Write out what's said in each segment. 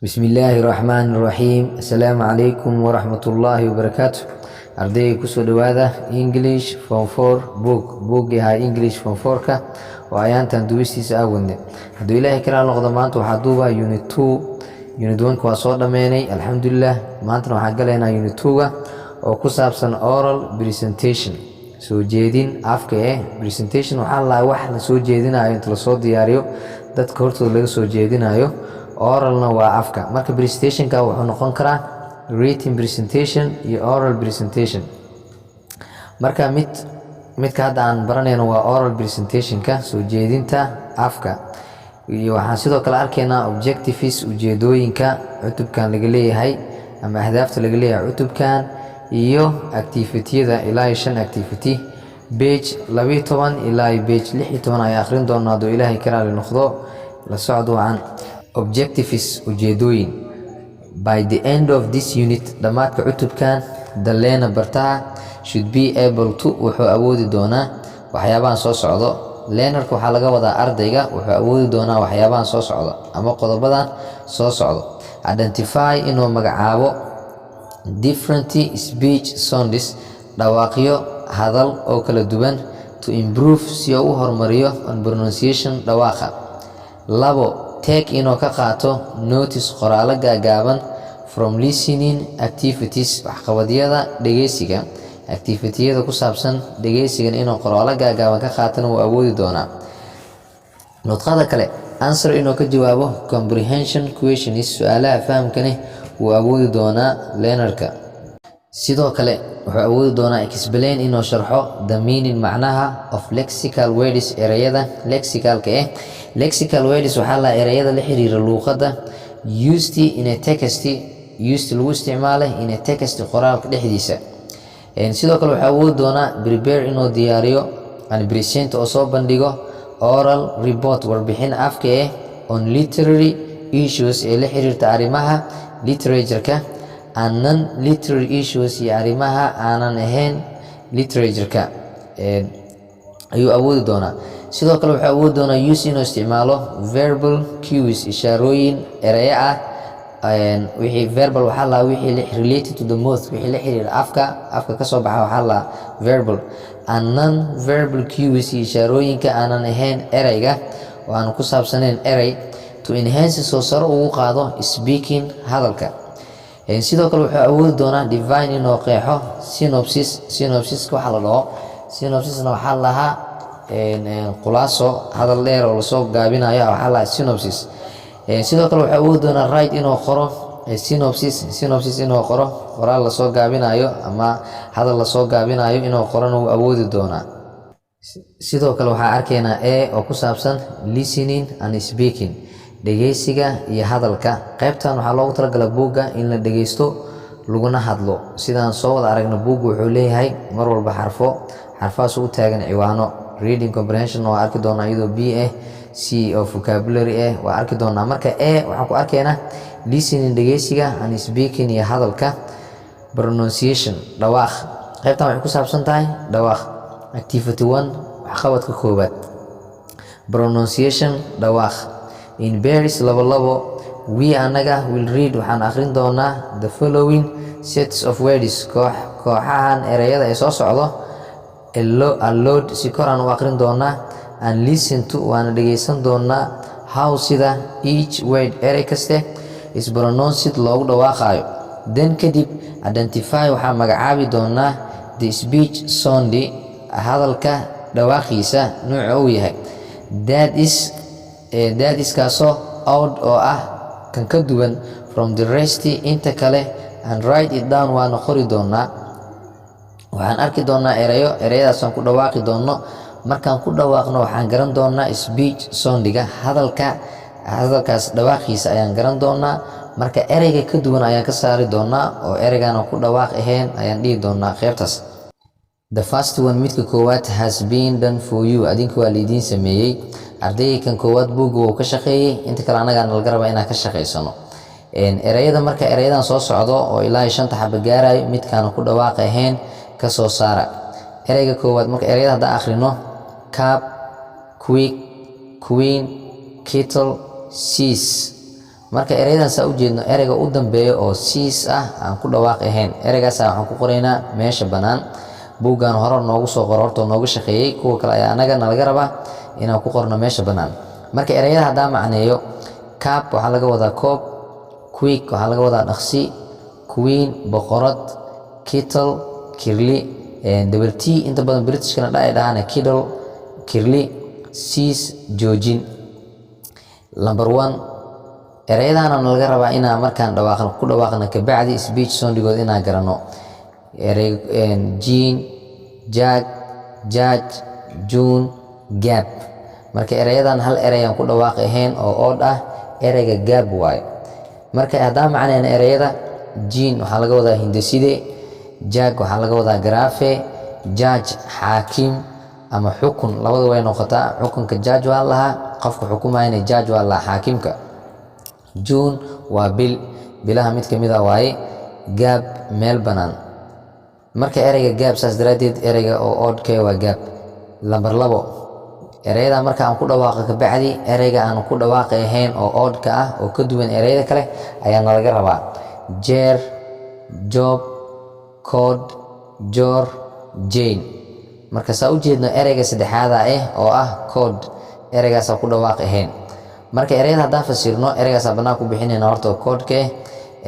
بسم الله الرحمن الرحيم. السلام عليكم ورحمة الله وبركاته. أردي كسو دوادا English Form 4 بوك هاي English Form 4 كا وأيان تندويستي سأقولني هدو إلهي كرا لغدا مانتو حدوبا Unit 2 Unit 1 كواسور دميني الحمد لله مانتو حقالينا Unit 2 وكسابسن Oral Presentation سو جيدين أفكا Presentation وحالا واحد سو جيدين آيو انتلا صوت دياريو داد كورتو لغا سو جيدين آيو oralna waa afka marka presentationka wuxuu noqon karaa written presentation iyo oral presentation marka midka hadda aan baranayno waa oral presentationka soo jeedinta afka iyo waxaan sidoo kale arkaynaa objectives ujeedooyinka cutubkan laga leeyahay ama ahdaafta laga leeyahay cutubkan iyo activity-yada ilaa 5 activity page 12 ilaa page 16 ay akhrin doonaa doo ilaahay karaali noqdo la socdo aan objectives ujeedooyin by the end of this unit dhamaadka cutubkan the learner bartaha should be able to wuxuu awoodi doonaa waxyaabahan soo socdo learnerka waxaa laga wadaa ardayga wuxuu awoodi doonaa waxyaabahan soo socdo ama qodobadan soo socdo identify inuu magacaabo different speech sounds dhawaaqyo hadal oo kala duwan to improve si uu u horumariyo on pronunciation dhawaaqa labo take inuu ka qaato notice qoraalo gaagaaban from listening activities waxqabadyada dhageysiga activity-yada ku saabsan dhageysigan inuu qoraalo gaagaaban ka qaatana uu awoodi doonaa nudqada kale answer inuu ka jawaabo comprehension questions su'aalaha fahamkani uu awoodi doonaa learnerka sidoo kale wuxuu awoodi doonaa explain inuu sharxo the meaning macnaha of lexical words erayada lexicalka lexical words waxaa la erayada la xiriira luqadda used in a text lagu isticmaalay in a text qoraalka dhexdiisa sidoo kale wuxuu awoodi doonaa prepare inuu diyaariyo and present oo soo bandhigo oral report warbixin afka on literary issues ee la xiriirta arrimaha literature-ka and non-literary issues iyo arrimaha aanan ahayn literature-ka ayuu awoodi doonaa sidoo kale wuxuu awoodi doonaa use inuu isticmaalo verbal cues ishaarooyin erayo ah wixii verbal waxaa la wixii related to the mouth wixii la xiriira afka ka soo baxa waxaa la verbal and non-verbal cues ishaarooyinka aanan ahayn erayga oo aan ku saabsanayn eray to enhance soo saro ugu qaado speaking hadalka sidoo kale wuxuu awoodi doonaa divine inuu qeexo synopsis waxa la dhaho synopsisna waxaa lahaa khulaaso hadal dheer oo lasoo gaabinayo waxaa lahaa synopsis sidoo kale wuxuu awoodi doonaa write inuu qoro synopsis inuu qoro qoraal lasoo gaabinayo ama hadal lasoo gaabinayo inuu qorona uu awoodi doonaa sidoo kale waxaa arkaynaa oo ku saabsan listening and speaking dhageysiga iyo hadalka qaybtan waxaa loogu talagalay buugga in la dhageysto laguna hadlo sidaan soo wada aragna buuggu wuxuu leeyahay mar walba xarfahaas u taagan ciwaano reading comprehension waa arki doonaa iyadoo b c oo vocabulary waa arki doonaa marka waxaan ku arkaynaa listening dhageysiga and speaking iyo hadalka pronunciation dhawaaq qaybtan waxay ku saabsan tahay dhawaaq activity 1 waxqabadka koobaad pronunciation dhawaaq in pairs labo we anaga will read waxaan akhrin doonaa the following sets of words kooxahan erayada ee soo socdo aloud si kor aan u akhrin doonaa and listen to waana dhageysan doonaa how sida each word eray kaste is pronounced loogu dhawaaqayo then kadib identify waxaa magacaabi doonaa the speech sound hadalka dhawaaqiisa nooca uu yahay that is kaasoo out oo ah kan ka duwan from the rest inta kale and write it down waana qori doonaa waxaan arki doonaa erayadaasaan ku dhawaaqi doono markaan ku dhawaaqno waxaan garan doonaa speech soundiga hadalkaas dhawaaqiisa ayaan garan doonaa marka erayga ka duwan ayaan ka saari doonaa oo eraygaan ku dhawaaq ahayn ayaan dhihi doonaa qaybtaas the first one midka koowaad has been done for you adinka waa laydiin sameeyey ardayga kan koowaad buugga wuu ka shaqeeyey inta kale anagaana laga rabaa inaan ka shaqaysano erayada marka erayadan soo socdo oo ilaa 5 xaba gaarayo midkaana ku dhawaaq ahayn ka soo saara erayga koowaad marka erayada haddaan akhrino cup quick queen kettle cease marka erayadan saa u jeedno ereyga u dambeeyo oo siis ah aan ku dhawaaq ahayn ereygaas waxaan ku qoraynaa meesha banaan buuggan hore noogu soo qoro horta noogu shaqeeyay kuwa kale ayaa anaga nalaga rabaa inaan ku qorno meesha banaan marka ereyada haddaan macneeyo cup waxaa laga wadaa koob quick waxaa laga wadaa dhaqsi queen boqorad kettle kirli double t inta badan britishkana dhahaan kiddle kirli siis joojin number 1 ereyadana laga rabaa inaan markaan ku dhawaaqno ka bacdi speech soundigood inaan garano erey jean jag judge june gap marka ereyadan hal erey aan ku dhawaaq ahayn oo ood ah ereyga gap waaye marka haddaan macnayna ereyada jean waxaa laga wadaa hindaside jag waxaa laga wadaa garaafe judge xaakim ama xukun labada way noqotaa xukunka judge waa lahaa qofka xukumayna judge waa lahaa xaakimka june waa bilaha mid kamid ah waaye gap meel banaan marka ereyga gap saas daraadeed ereyga oo oodka waa gap number 2 ereyada marka aan ku dhawaaqo ka bacdi ereyga aan ku dhawaaqi ahayn oo oodka ah oo ka duwan ereyada kale ayaa nalaga rabaa jeer job code jor jane marka saa u jeedno ereyga saddexaad oo ah code ereygaas ku dhawaaq ahayn marka ereyada haddaan fasirno ereygaas banaan ku bixinayna horta code-ka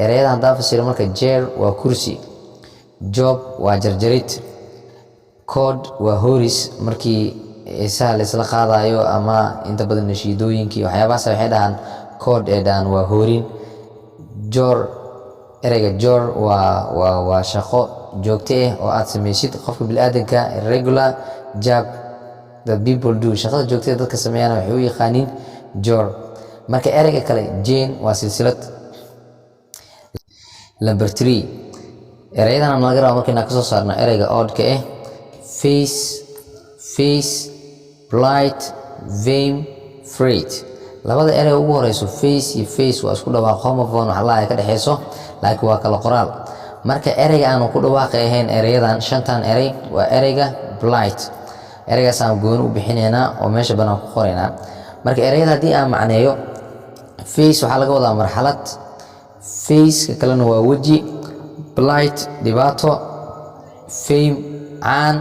ereyada haddaan fasirno marka jeer waa kursi job waa jarjarid code waa horis markii isaha la isla qaadayo ama inta badan nashiidooyinkii waxyaabahaas waxay dhahaan code ee dhahan waa horin jor ereyga jor waa shaqo joogto oo aad samaysid qofka bini'aadanka regular job that people do shaqada joogtada dadka sameeyana waxay u yaqaaniin jor marka ereyga kale jane waa silsilad number 3 ereyadana laga rabo markayna kasoo saarno ereyga oodka face blight vame freight labada erey ugu horeyso face iyo face waa isku dhawaaq homophone waxa la ka dhaxeyso laakiin waa kala qoraal marka ereyga aan ku dhawaaqi ahayn ereyadan shantan erey waa ereyga blight ereygaas aan gooni u bixinaynaa oo meesha banaan ku qoraynaa marka ereyada haddii aan macneeyo face waxaa laga wadaa marxalad face kalena waa weji blight dhibaato fame caan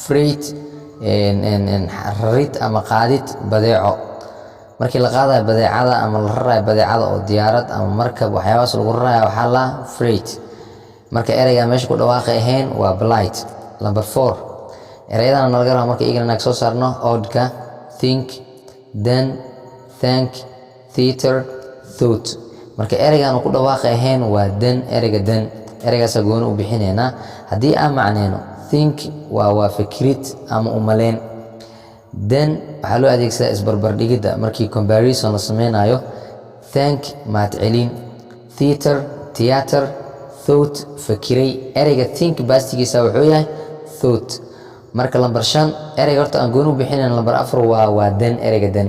freight rarid ama qaadid badeeco markii la qaadayo badeecada ama la rarayo badeecada oo diyaarad ama markab waxyaabahaas lagu rarayo waxaa la freight marka ereyga meesha ku dhawaaqi ahayn waa blight number 4 ereyadana laga rabo marka igana soo saarno oodka think then thank theater thought marka ereygan ku dhawaaqi ahayn waa then ereyga then ereygaas gooni u bixinayna haddii aan macneeno think waa fikrid ama umaleyn then waxaa loo adeegsadaa isbarbardhigidda markii comparison la sameynayo thank mahadcelin theater thought fakiray ereyga think baastigiisa wuxuu yahay thought marka number 5 ereyga horta aan gooni u bixinayn number 4 waa then ereyga then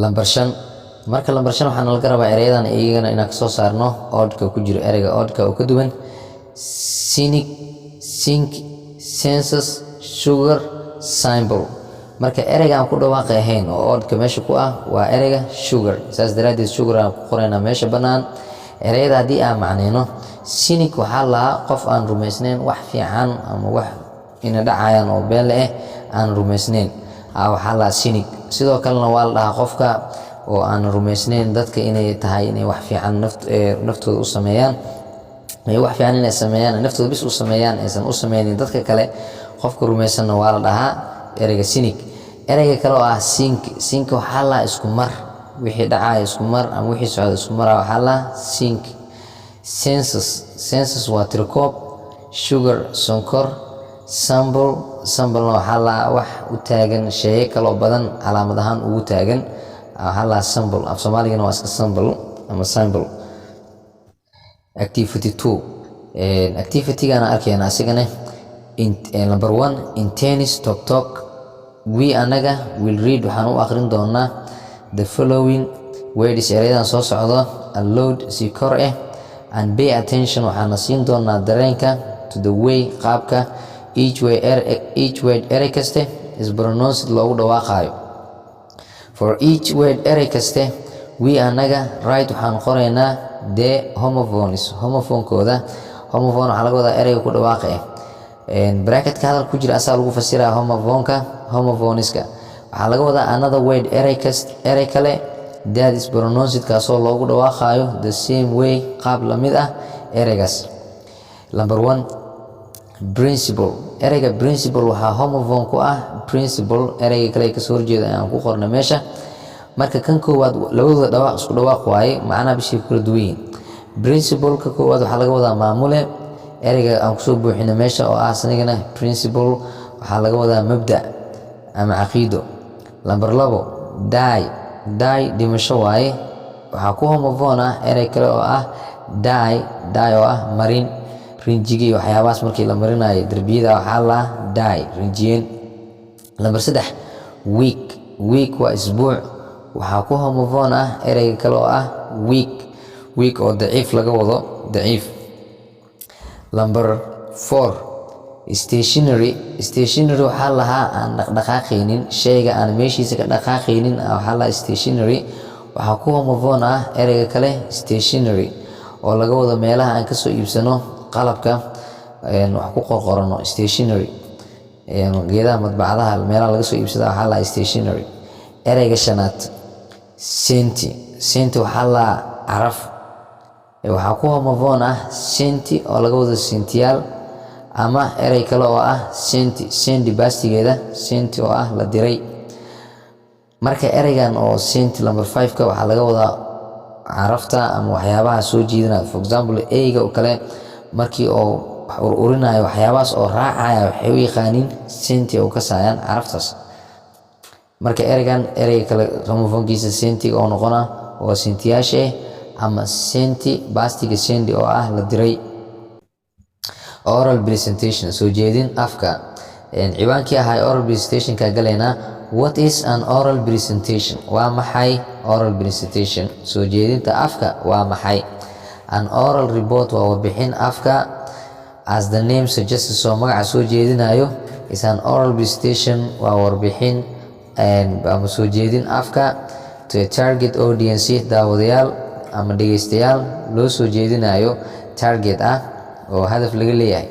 number 5 marka number 5 waxaan laga rabaa ereyadan iyagana inaan ka soo saarno oodka ku jiro ereyga oodka oo ka duwan cynic sink census sugar symbol marka ereyga aan ku dhawaaqi ahayn oo oodka meesha ku ah waa ereyga sugar saas daraadeed sugar aan ku qoraynaa meesha banaan ereyada haddii aan macneyno cynic waxaa lahaa qof aan rumaysnayn wax fiican ama wax ina dhacayaan oo been leh aan rumaysnayn waxaa lahaa cynic sidoo kalena waa la dhahaa qofka oo aan rumaysnayn dadka inay tahay inay wax fiican naftooda u sameeyaan wax fiican inay sameeyaan naftooda bis u sameeyaan aysan u sameynin dadka kale qofka rumaysanna waa la dhahaa ereyga cynic ereyga kale oo ah sink waxaa la isku mar wixii dhacaya isku mar ama wixii socda isku mar waxaa la sink census waa tirkoob sugar sonkor symbol waxaa la wax u taagan shay kale oo badan calaamad ahaan ugu taagan waxaa la symbol af Soomaaligana waa iska symbol ama symbol activity 2 activity-gana arkayna asigana number 1 in tennis talk we anaga will read waxaan u aqrin doonaa the following words erayadan soo socdo aloud si kor and pay attention waxaan siin doonaa dareenka to the way qaabka each word erey kaste is pronounced loogu dhawaaqayo for each word erey kaste we anaga write waxaan qoraynaa the homophones homophonekooda. homophone waxaa laga wadaa ereyga ku dhawaaqa bracketka hadal ku jira asaa lagu fasiraa homophoneka homophoneska waxaa laga wadaa another word erey kale that is pronounced kaasoo loogu dhawaaqayo the same way qaab la mid ah ereygaas. number 1 principle. ereyga principle waxaa homophone ku ah principle ereyga kale kasoo horjeeda aan ku qorna meesha. marka kan koowaad labadooda dhawaaq isku dhawaaq waaye macnaha bishii kala duwan yihiin. principle ka koowaad waxaa laga wadaa maamule ereyga aan kusoo buuxina meesha oo ah sanigana principle waxaa laga wadaa mabda ama caqiido. number 2 die dhimasho waaye waxaa ku homophone ah erey kale oo ah die oo ah marin rinjigii waxyaabahaas markii la marinayo darbiyada waxaa la die rinjiyeen. number 3 week waa isbuuc waxaa ku homophone ah ereyga kale oo ah week oo daciif laga wado daciif. number 4 stationary waxaa lahaa aan dhaqdhaqaaqaynin shayga aan meeshiisa ka dhaqaaqaynin waxaa lahaa stationary waxaa ku homophone ah ereyga kale stationary oo laga wado meelaha aan kasoo iibsano qalabka wax ku qorqorano stationary geedaha madbacadaha meelaha laga soo iibsada waxaa lahaa stationary. ereyga 5 senti waxaa lahaa caraf waxaa ku homophone ah senti oo laga wado sentiyaal ama erey kale oo ah sendi baastigeeda senti oo ah la diray. marka ereygan oo senti number 5 ka waxaa laga wadaa carafta ama waxyaabaha soo jiidanaya. for example eyga oo kale markii oo wax ururinayo waxyaabahaas oo raacaya waxay u yaqaaniin senti oo ka saayaan caraftaas. marka ereyga kale homophonkiisa senti oo noqona oo sentiyaasha ama senti baastiga sendi oo ah la diray. oral presentation soo jeedin afka ciwaankii ahaa oral presentation ka galeena. what is an oral presentation? waa maxay oral presentation? soo jeedinta afka waa maxay? an oral report waa warbixin afka as the name suggests soo magaca soo jeedinayo is an oral presentation waa warbixin ama soo jeedin afka to a target audience daawadayaal ama dhegeystayaal loo soo jeedinayo target ah oo hadaf laga leeyahay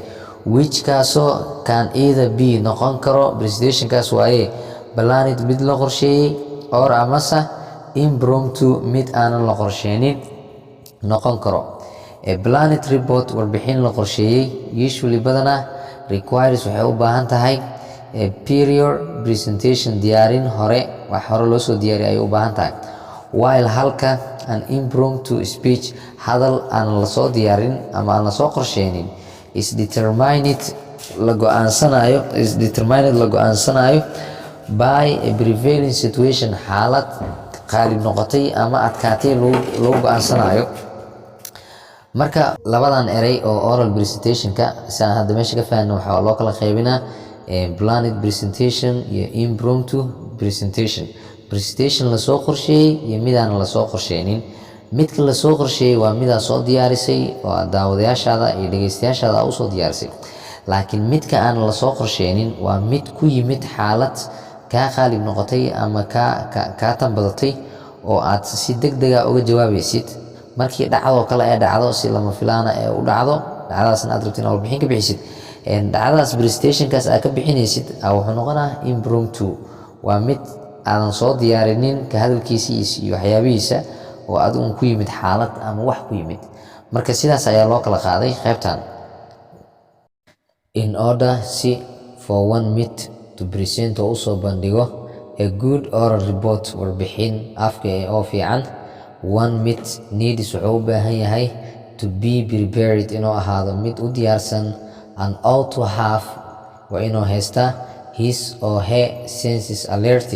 which kaasoo can either be noqon karo presentationkaas waaye planned mid la qorsheeyey or amase impromptu mid aanan la qorsheenin noqon karo. a planned report warbixin la qorsheeyey usually badanaa requires waxay u baahan tahay a prior presentation diyaarin hore wax hore loo soo diyaariyay ay u baahan tahay while halka an impromptu speech hadal aan la soo diyaarin ama aan la soo qorsheenin is determined la go'aansanayo by a prevailing situation xaalad qaalib noqotay ama adkaatay lagu go'aansanayo. marka labadan erey oo oral presentationka saan hadda meesha ka fahanno waxaa loo kala qaybinaa planned presentation iyo impromptu presentation. presentation lasoo qorsheeyey iyo midaan lasoo qorsheenin. midka lasoo qorsheeyey waa midaa soo diyaarisay oo daawadayaashaada iyo dhegeystayaashaada usoo diyaarisay. laakiin midka aan lasoo qorsheenin waa mid ku yimid xaalad kaa qaalib noqotay ama kaa tanbadatay oo aad si degdega uga jawaabaysid markii dhacdo kale ee dhacdo si lama filaana ee u dhacdo dhacdadaasna aad rabtid inaad warbixin ka bixisid dhacdadaas presentationkaas aad ka bixinaysid wuxuu noqonaa impromptu waa mid aadan soo diyaarinin ka hadalkiisa iyo waxyaabihiisa oo aad uun ku yimid xaalad ama wax ku yimid. marka sidaas ayaa loo kala qaaday qaybtan. in order si for one meet to present oo usoo bandhigo a good oral report warbixin afka oo fiican one meet needs wuxuu u baahan yahay to be prepared inuu ahaado mid u diyaarsan and ought to have waa inuu haysta his or her senses alert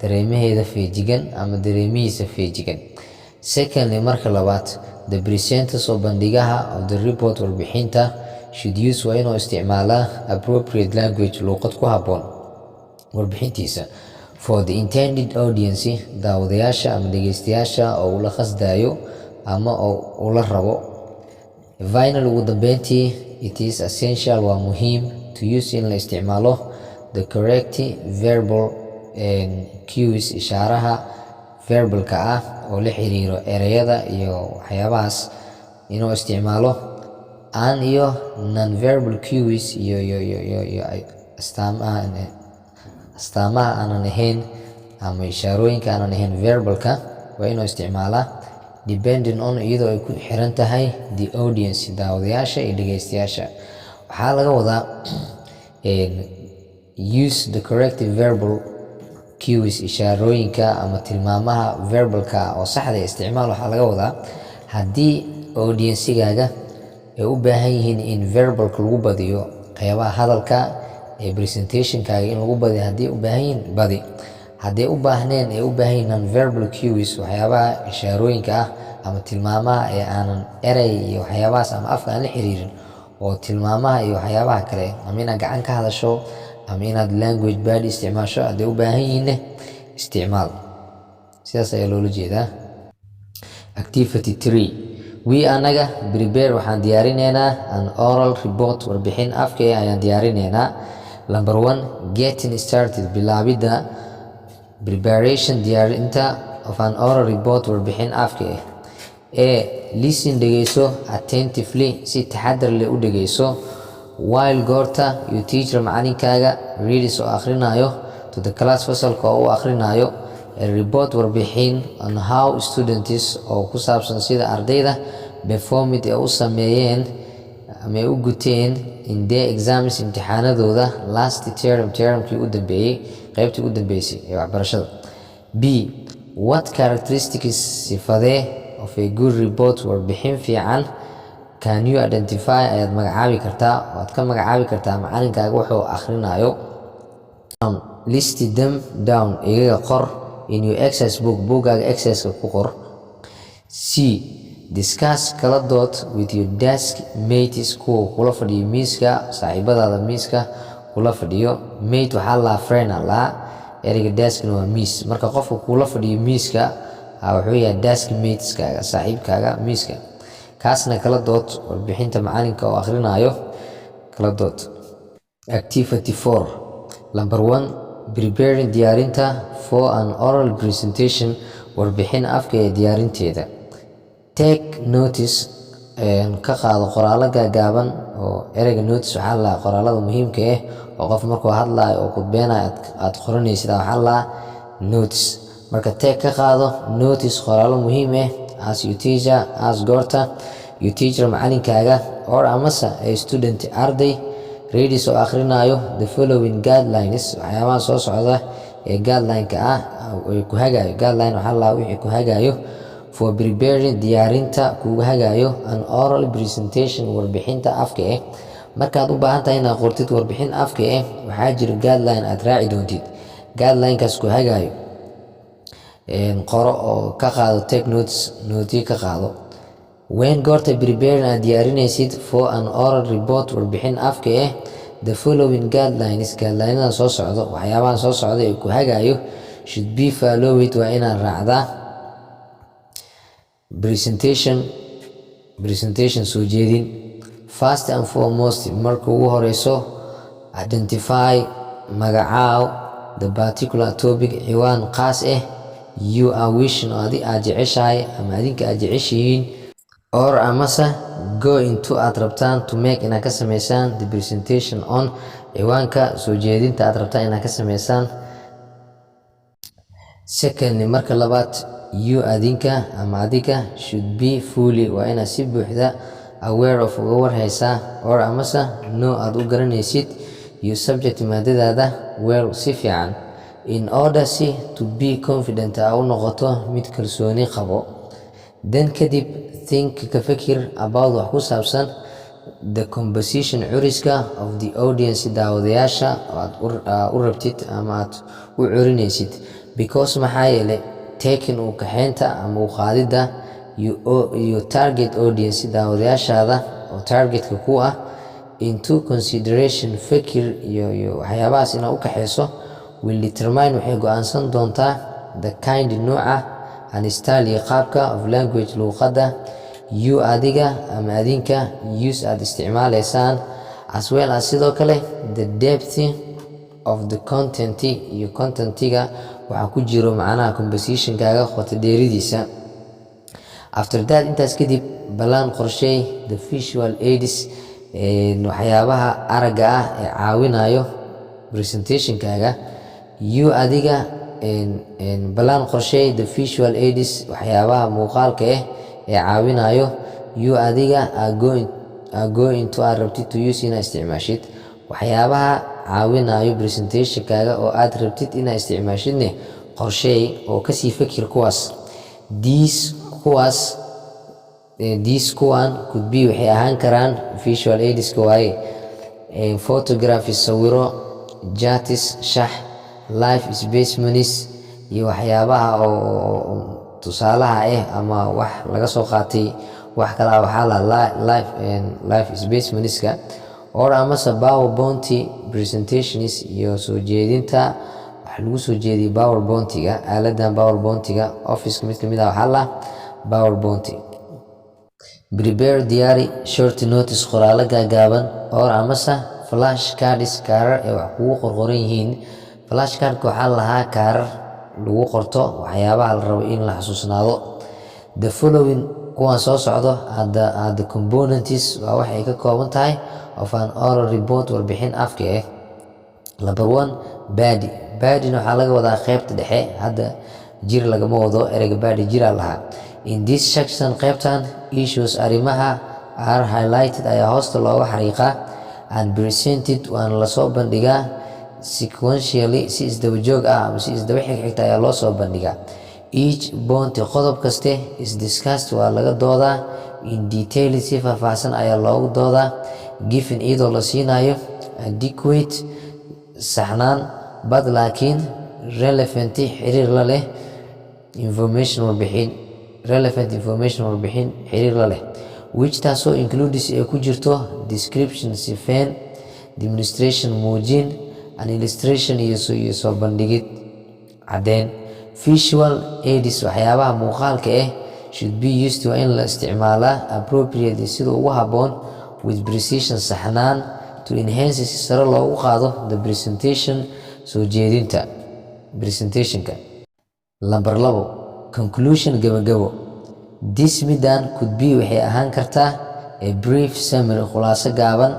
dareemaheeda feejigan ama dareemihiisa feejigan. secondly marka labaad the presenter soo bandhigaha of the report warbixinta should use waa inuu isticmaalaa appropriate language luuqad ku habboon warbixintiisa for the intended audience daawadayaasha ama dhegeystayaasha oo ula qasdayo ama oo ula rabo. final ugu dambeyntii it is essential waa muhiim to use in la isticmaalo the correct verbal cues ishaaraha verbalka ah oo la xiriiro ereyada iyo waxyaabahaas inuu isticmaalo aan iyo non-verbal cues iyo astaamaha aanan ahayn ama ishaarooyinka aanan ahayn verbalka waa inuu isticmaalaa depending on iyadoo ay ku xiran tahay the audience daawadayaasha iyo dhegeystayaasha. waxaa laga wadaa use the corrective verbal cues ishaarooyinka ama tilmaamaha verbalka oo saxda isticmaal. waxaa laga wadaa haddii audiencigaaga ay u baahan yihiin in verbalka lagu badiyo qeybaha hadalka ee presentationkaaga in lagu badiyo haddii u baahan yihiin badi, haddii u baahneen ay u baahan yihiin non-verbal cues waxyaabaha ishaarooyinka ah ama tilmaamaha ee aanan erey iyo waxyaabahaas ama afka aan la xiriirin oo tilmaamaha iyo waxyaabaha kale ama inaad gacan ka hadasho ama inaad language bad isticmaasho hadday u baahan yihiinne isticmaal. sidaas ayaa loola jeedaa. Activity 3 we anaga prepare waxaan diyaarinaynaa an oral report warbixin afka ayaan diyaarinaynaa. Number 1 getting started bilaabida preparation diyaarinta of an oral report warbixin afka listen dhegeyso attentively si taxadar leh u dhegeyso while goorta you teacher macalinkaaga reads oo akhrinayo to the class fasalka oo u akhrinayo a report warbixin on how students oo ku saabsan sida ardayda performed ee u sameeyeen ama u guteen in their exams imtixaanadooda last termkii u dambeeyay qaybtii u dambeysay ee waxbarashada. B what characteristics sifadee of a good report warbixin fiican can you identify ayaad magacaabi kartaa waad ka magacaabi kartaa macalinkaaga wuxuu akhrinayo. List them down iyaga qor in your exercise book buugaaga exercise ku qor. C discuss kala dood with your desk mates kuwa kula fadhiyo miiska saaxiibadaada miiska kula fadhiyo. Mate waxaa la friend la ereyga deskna waa miis marka qofka kula fadhiyo miiska wuxuu yahay desk mateeskaaga saaxiibkaaga miiska kaasna kala dood warbixinta macalinka oo akhrinayo kala dood. Activity 4 number 1 preparing diyaarinta for an oral presentation warbixin afka ee diyaarinteeda. Take notice ka qaado qoraalo gaagaaban oo ereyga notice waxaa la qoraalada muhiimka oo qof markuu hadlaayo oo khudbeynayo aad qoranaysid waxaa la notice. marka take ka qaado notice qoraalo muhiim as you teacher as goorta you teacher macalinkaaga or amase a student arday reads oo akhrinayo the following guidelines waxyaabaha soo socda ee guideline-ka ee ku hagayo. guideline waxaa la wixii ku hagayo for preparing diyaarinta kugu hagayo an oral presentation warbixinta afka markaad u baahan tahay inaad qortid warbixin afka waxaa jira guideline aad raaci doontid. guideline-kaas ku hagayo qoro oo ka qaado take notes ka qaado. when goorta preparing aad diyaarinaysid for an oral report warbixin afka the following guidelines guideline-ada soo socdo waxyaabaha soo socda ee ku hagayo should be followed waa inaad raacdaa. presentation soo jeedin. first and foremost marka ugu horeyso identify magacaaw the particular topic ciwaan qaas you are wishing aad jeceshahay ama adinka aad jeceshihiin or amase go into aad rabtaan to make inaad ka sameysaan the presentation on ciwaanka soo jeedinta aad rabtaan inaad ka sameysaan. secondly marka labaad you adinka ama adiga should be fully waa inaad si buuxda aware of uga warhaysaa or amase no aad u garanaysid your subject maadadaada well si fiican in order to be confident u noqoto mid kalsooni qabo. then kadib think ka fikir about wax ku saabsan the composition curiska of the audience daawadayaasha aad u rabtid ama aad u curinaysid because maxaa yeelay taking u kaxeynta ama u qaadida your target audience daawadayaashaada oo targetka ku into consideration fikir iyo waxyaabahaas inaad u kaxeyso will determine waxay go'aansan doontaa the kind nooca and style iyo qaabka of language luqadda you adiga ama adinka use aad isticmaalaysaan as well as sidoo kale the depth of the content iyo contentiga waxaa ku jiro macnaha compositionkaaga qoto dheeridiisa. After that intaas kadib balaan qorsheey the visual aids waxyaabaha aragga ah ee caawinayo presentationkaaga. You adiga balaan qorsheey the visual aids waxyaabaha muuqaalka ah ee caawinayo. You adiga are going to rabtid to use inaa isticmaashid waxyaabaha caawinayo presentationkaaga oo aad rabtid inaa isticmaashidne qorsheey oo kasii fakir kuwaas. These kuwan could be waxay ahaan karaan visual aids waaye photography sawiro, charts shax, live specimens iyo waxyaabaha oo tusaalaha ama wax laga soo qaatay wax kala waxaa la live specimenska or amase PowerPoint presentations iyo soo jeedinta wax lagu soo jeediyay PowerPoint-ga aaladan PowerPoint-ga office mid kamid ah waxaa la PowerPoint. Prepare diary short notice qoraalo gaagaaban or amase flash cards kaarar ee wax kugu qorqoran yihiin. Flash cardka waxaa lahaa kaarar lagu qorto waxyaabaha la rabo in la xasuusnaado. The following kuwan soo socdo are the components waa waxay ka kooban tahay of an oral report warbixin afka ah. Number 1 body waxaa laga wadaa qaybta dhexe, hadda jir lagama wado, ereyga body jira lahaa. In this section qaybtan issues arrimaha are highlighted ayaa hoosta looga xariiqaa and presented waana lasoo bandhigaa sequentially si isdaba joog ah ama si isdaba xigxigta ayaa loo soo bandhigaa. Each point qodob kaste is discussed waa laga doodaa in detail si faahfaahsan ayaa loogu doodaa given iyadoo la siinayo adequate saxnaan but laakiin relevant xiriir la leh information warbixin xiriir la leh which taasoo includes ay ku jirto description sifeen, demonstration muujin, an illustration iyo soo bandhigid caddeyn. Visual aids waxyaabaha muuqaalka ah should be used waa in la isticmaalaa appropriately sida ugu habboon with precision saxnaan to enhance si sare loogu qaado the presentation soo jeedinta presentationka. Number 2 conclusion gabagabo. This midan could be waxay ahaan kartaa a brief summary khulaaso gaaban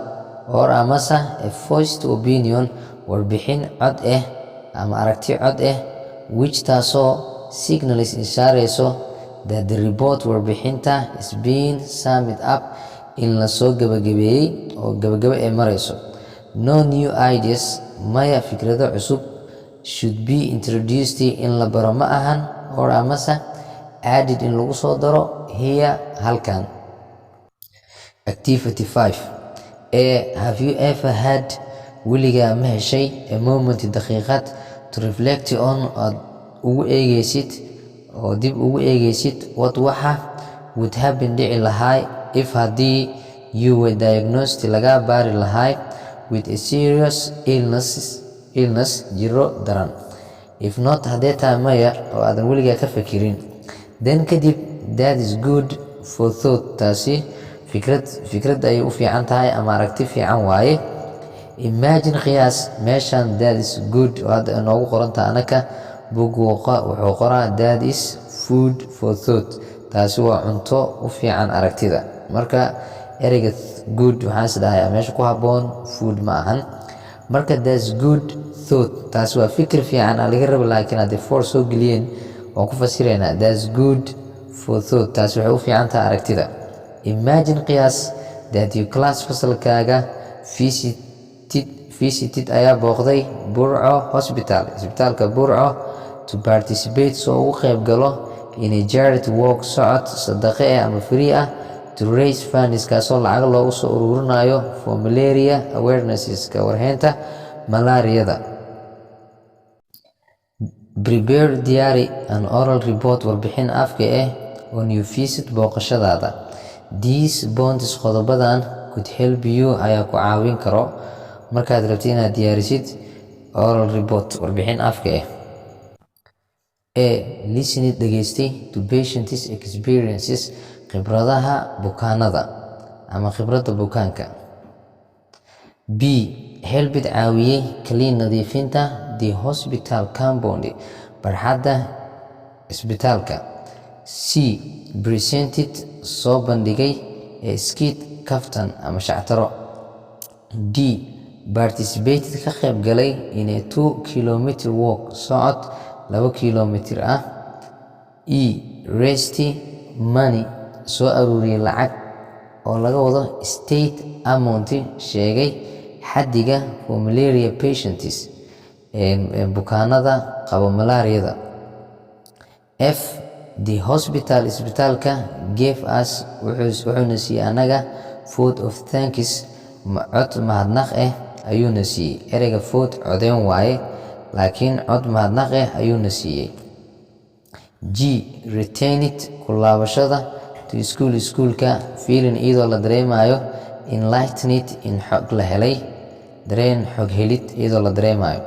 or amase a voiced opinion warbixin cod ah ama aragti cod ah which taasoo signals ishaarayso that the report warbixinta is being summed up in la soo gabagabeeyey oo gabagabo ay marayso. No new ideas maya fikrado cusub should be introduced in la baro ma ahan or amase added in lagu soo daro here halkan. Activity 5 have you ever had weligaa ma heshay a moment daqiiqad to reflect on aad ugu eegaysid oo dib ugu eegaysid what waxa would happen dhici lahay if haddii you were diagnosed laga baari lahay with a serious illness jiro daran. If not haddee tahay maya oo aadan weligaa ka fakirin then kadib that is good for thought taasi fikrad ayay u fiican tahay ama aragti fiican waaye. Imagine qiyaas meeshan that is good oo hadda inoogu qorantaa anaka bugu wuxuu qoraa that is food for thought taasi waa cunto u fiican aragtida. Marka ereyga good waxaan isdhahayaa meesha ku habboon food ma ahan. Marka that's good thought taasi waa fikir fiican laga rabo laakiin haddii for soo geliyeen waan ku fasiraynaa that's good for thought taasi waxay u fiican tahay aragtida. Imagine qiyaas that your class fasalkaaga visited ayaa booqday Burco Hospital isbitaalka Burco to participate soo ugu qayb galo in a charity walk socod sadaqe ama free ah to raise funds kaasoo lacag loogu soo ururinayo for malaria awarenesses ka warheynta malaariyada. Prepare diary an oral report warbixin afka ah on your visit booqashadaada. These points qodobadan could help you ayaa ku caawin karo markaad rabtid inaad diyaarisid oral report warbixin afka ah. Listening dhageystay to patients experiences khibradaha bukaanada ama khibradda bukaanka. B helped caawiyey clean nadiifinta the hospital compound barxadda isbitaalka. C presented soo bandhigay a skit kaftan ama shactaro. D participated ka qayb galay in a 2 kilometer walk socod 2 kilomitir ah. E raised money soo aruuriyay lacag oo laga wado state amount sheegay xaddiga for malaria patients bukaanada qaba malaariyada. F the hospital isbitaalka gave us wuxuuna siiyey anaga food of thanks cod mahadnaq ayuuna siiyey. ereyga food codeyn waaye laakiin cod mahadnaq ayuuna siiyey. G retained ku laabashada to iskuulka feeling iyadoo la dareemayo enlightened in xog la helay dareen xog helid iyadoo la dareemayo.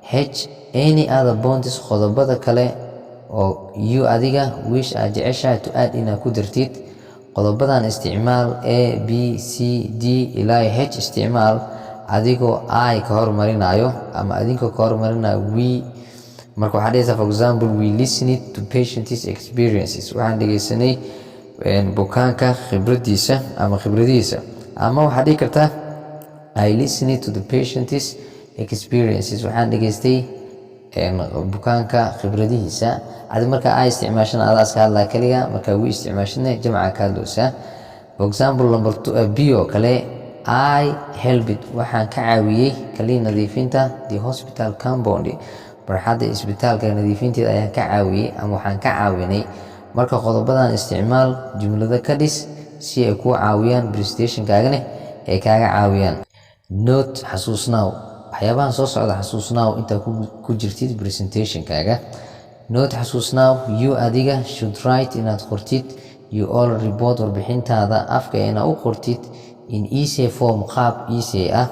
H any other points qodobada kale oo you adiga wish aad jeceshahay to add inaad ku dartid qodobadan isticmaal a b c d ilaa h isticmaal adigoo I ka hormarinayo ama adinkoo ka hormarinayo we. marka waxaa dhigaysaa for example we listened to patients experiences waxaan dhegeysanay bukaanka khibradiisa ama khibradiisa. ama waxaa dhigi kartaa I listened to the patients experiences waxaan dhegeystay bukaanka khibradihiisa. adi marka ay isticmaashana adaa iska hadlaa kaliya marka we isticmaashana jamca ka hadloosaa. for example number 2 b oo kale I helped waxaan ka caawiyey kaliya nadiifinta the hospital compound barxadda isbitaalka nadiifinteeda ayaan ka caawiyey ama waxaan ka caawinay. marka qodobadan isticmaal jumlada ka dhis si ay kuu caawiyaan presentationkaagana ay kaaga caawiyaan. note xasuusnaaw waxyaabahan soo socda xasuusnaaw intaa ku jirtid presentationkaaga. note xasuusnaaw you adiga should write inaad qortid you all report warbixintaada afka inaad u qortid in essay form qaab essay ah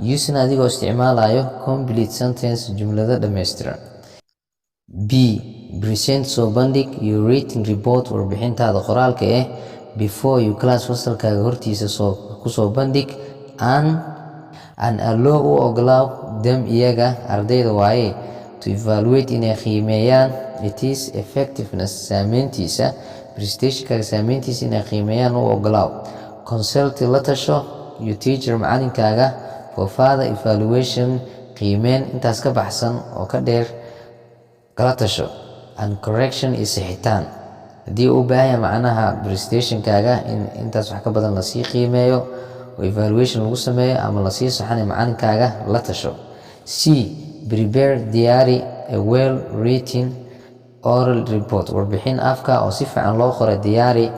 using adigoo isticmaalayo complete sentence jumlada dhammaystiran. B present soo bandhig your written report warbixintaada qoraalka before you class fasalkaaga hortiisa kusoo bandhig an allow u ogolaaw them iyaga ardayda waaye to evaluate inay qiimeeyaan its effectiveness saameyntiisa presentationkaaga saameyntiisa inay qiimeeyaan u ogolaaw. consult la tasho your teacher macalinkaaga for further evaluation qiimeyn intaas ka baxsan oo ka dheer kala tasho. and correction is sixitaan haddii u baahaya macnaha presentationkaaga in intaas wax ka badan lasii qiimeeyo oo evaluation lagu sameeyo ama lasii saxanay macalinkaaga la tasho. C prepare diary a well written oral report warbixin afka oo si fiican loo qoray diyaari.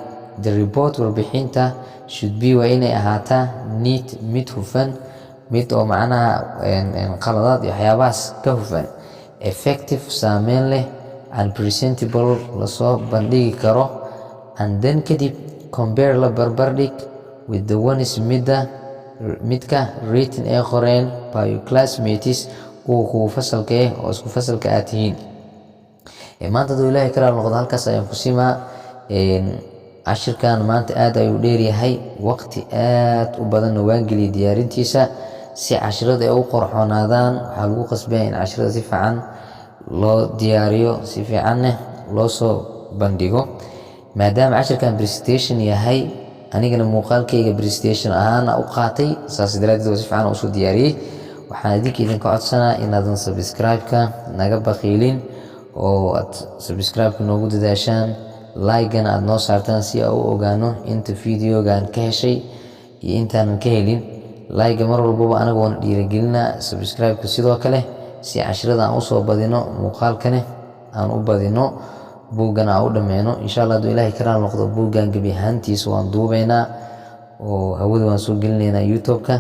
the report warbixinta should be waa inay ahaataa neat mid hufan mid oo macnaha qaladaad iyo waxyaabahaas ka hufan. effective saameyn leh and presentable lasoo bandhigi karo. and then kadib compare la barbardhig with the ones midka written ee qoreen by your classmates kuwa fasalka oo isku fasalka aad tihiin. maanta duu ilaahay kala noqdo halkaas ayaan ku simaa. cashirkan maanta aad ayuu dheeryahay waqti aad u badanna waan geliyay diyaarintiisa. si cashirada ay u qorxoonaadaan waxaa lagu qasbaya in cashirada si fiican loo diyaariyo si fiicanna loo soo bandhigo. maadaama cashirkan presentation yahay anigana muuqaalkayga presentation ahaan u qaatay saas daraadeed oo si fiican u soo diyaariyey. waxaan idinka codsanaa inaadan subscribe-ka naga baqiilin oo aad subscribe-ka noogu dadaashaan like-gana aad noo saartaan si aan u ogaano inta videogan ka heshay iyo intaanan ka helin. like-ga mar walbaba anaga waana dhiirigelinaa subscribe-ka sidoo kale si cashirada aan usoo badino muuqaalkane aan u badino buuggan aan u dhammeeno. insha allah hadduu ilaahay karaal noqdo buuggan gebi ahaantiisa waan duubaynaa oo hawada waan soo gelinaynaa youtube-ka.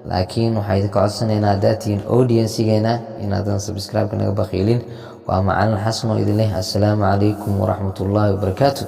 laakiin waxaa idinka codsanaynaa haddaad tihiin audiensigeena inaadan subscribe-ka naga baqiilin. waa macalin xasan oo idin leh assalaamu calaykum waraxmatullaahi wabarakaatu.